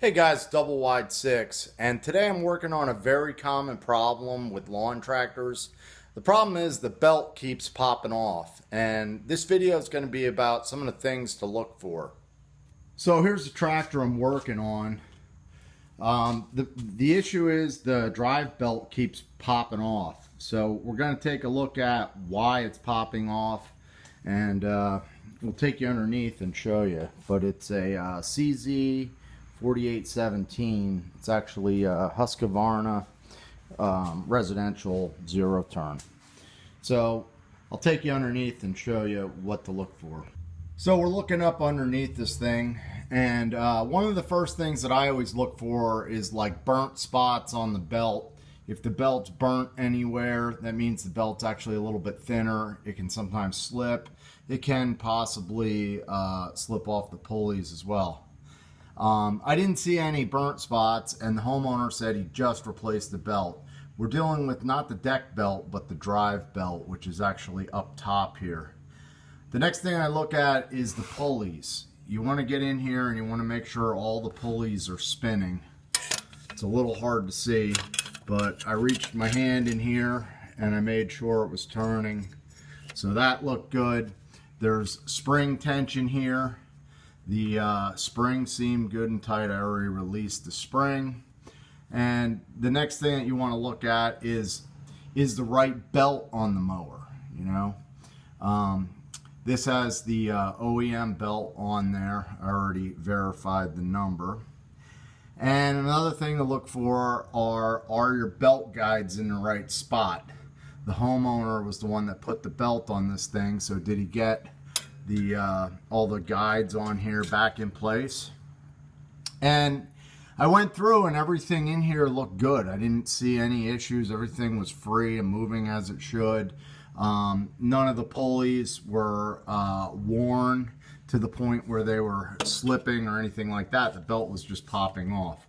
Hey guys, Double Wide 6, and today I'm working on a very common problem with lawn tractors. The problem is the belt keeps popping off, and this video is going to be about some of the things to look for. So here's the tractor I'm working on. The issue is the drive belt keeps popping off. So we're going to take a look at why it's popping off, and we'll take you underneath and show you. But it's a CZ 4817. It's actually a Husqvarna residential zero turn. So I'll take you underneath and show you what to look for. So we're looking up underneath this thing, and one of the first things that I always look for is like burnt spots on the belt. If the belt's burnt anywhere, that means the belt's actually a little bit thinner. It can sometimes slip. It can possibly slip off the pulleys as well. I didn't see any burnt spots, and the homeowner said he just replaced the belt. We're dealing with not the deck belt, but the drive belt, which is actually up top here. The next thing I look at is the pulleys. You want to get in here and you want to make sure all the pulleys are spinning. It's a little hard to see, but I reached my hand in here and I made sure it was turning. So that looked good. There's spring tension here. The spring seemed good and tight. I already released the spring. And the next thing that you want to look at is the right belt on the mower, you know. This has the OEM belt on there. I already verified the number. And another thing to look for are your belt guides in the right spot. The homeowner was the one that put the belt on this thing, so did he get all the guides on here back in place? And I went through and everything in here looked good. I didn't see any issues. Everything was free and moving as it should. None of the pulleys were worn to the point where they were slipping or anything like that. The belt was just popping off.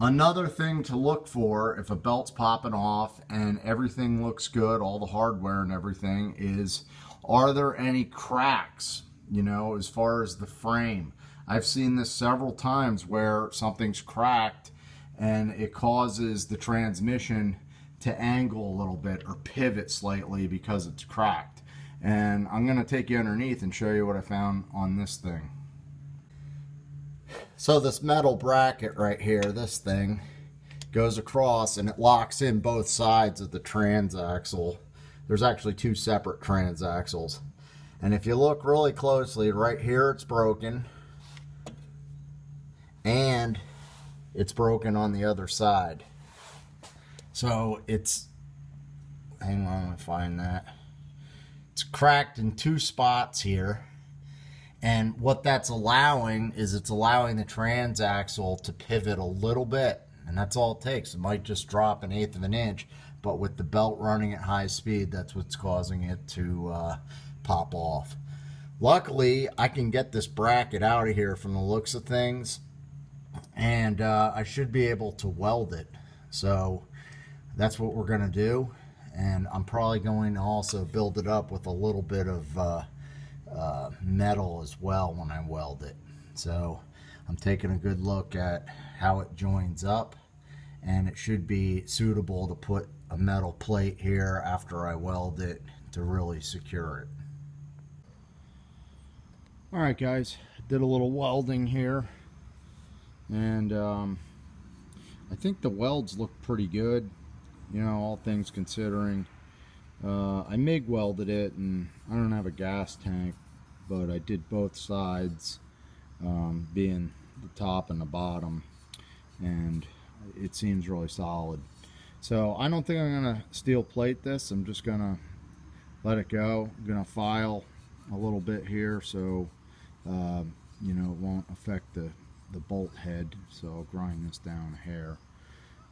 Another thing to look for if a belt's popping off and everything looks good, all the hardware and everything, is are there any cracks, you know, as far as the frame? I've seen this several times where something's cracked and it causes the transmission to angle a little bit or pivot slightly because it's cracked. And I'm going to take you underneath and show you what I found on this thing. So this metal bracket right here, this thing, goes across and it locks in both sides of the transaxle. There's actually two separate transaxles. And if you look really closely, right here it's broken. And it's broken on the other side. So it's, hang on, let me find that. It's cracked in two spots here. And what that's allowing is it's allowing the transaxle to pivot a little bit. And that's all it takes. It might just drop 1/8 of an inch. But with the belt running at high speed, that's what's causing it to pop off. Luckily, I can get this bracket out of here from the looks of things. And I should be able to weld it. So that's what we're going to do. And I'm probably going to also build it up with a little bit of metal as well when I weld it. So I'm taking a good look at how it joins up, and it should be suitable to put a metal plate here after I weld it to really secure it. Alright guys, did a little welding here, and I think the welds look pretty good, you know, all things considering. I MIG welded it, and I don't have a gas tank, but I did both sides, being the top and the bottom, and it seems really solid. So I don't think I'm gonna steel plate this. I'm just gonna let it go. I'm gonna file a little bit here so you know, it won't affect the bolt head. So I'll grind this down a hair.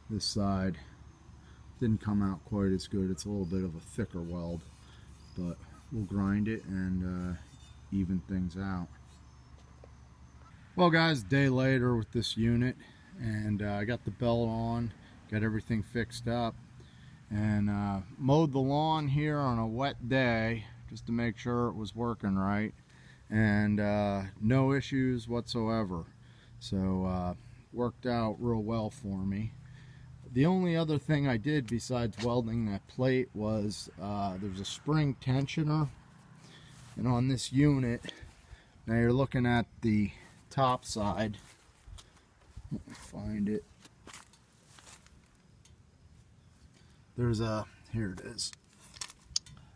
This side didn't come out quite as good. It's a little bit of a thicker weld, but we'll grind it and even things out. Well guys, day later with this unit, and I got the belt on, got everything fixed up, and mowed the lawn here on a wet day just to make sure it was working right, and no issues whatsoever. So worked out real well for me. The only other thing I did besides welding that plate was there's a spring tensioner, and on this unit, now you're looking at the top side. Let me find it. Here it is.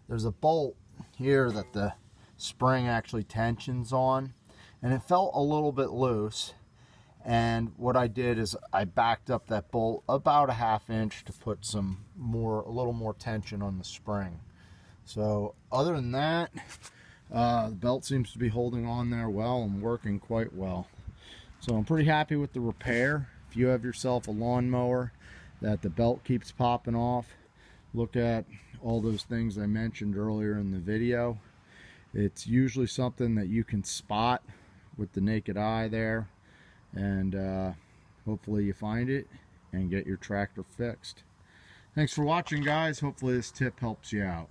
There's a bolt here that the spring actually tensions on, and it felt a little bit loose. And what I did is I backed up that bolt about a ½ inch to put a little more tension on the spring. So other than that, the belt seems to be holding on there well and working quite well. So I'm pretty happy with the repair. If you have yourself a lawnmower that the belt keeps popping off, look at all those things I mentioned earlier in the video. It's usually something that you can spot with the naked eye there, and hopefully you find it and get your tractor fixed. Thanks for watching, guys. Hopefully this tip helps you out.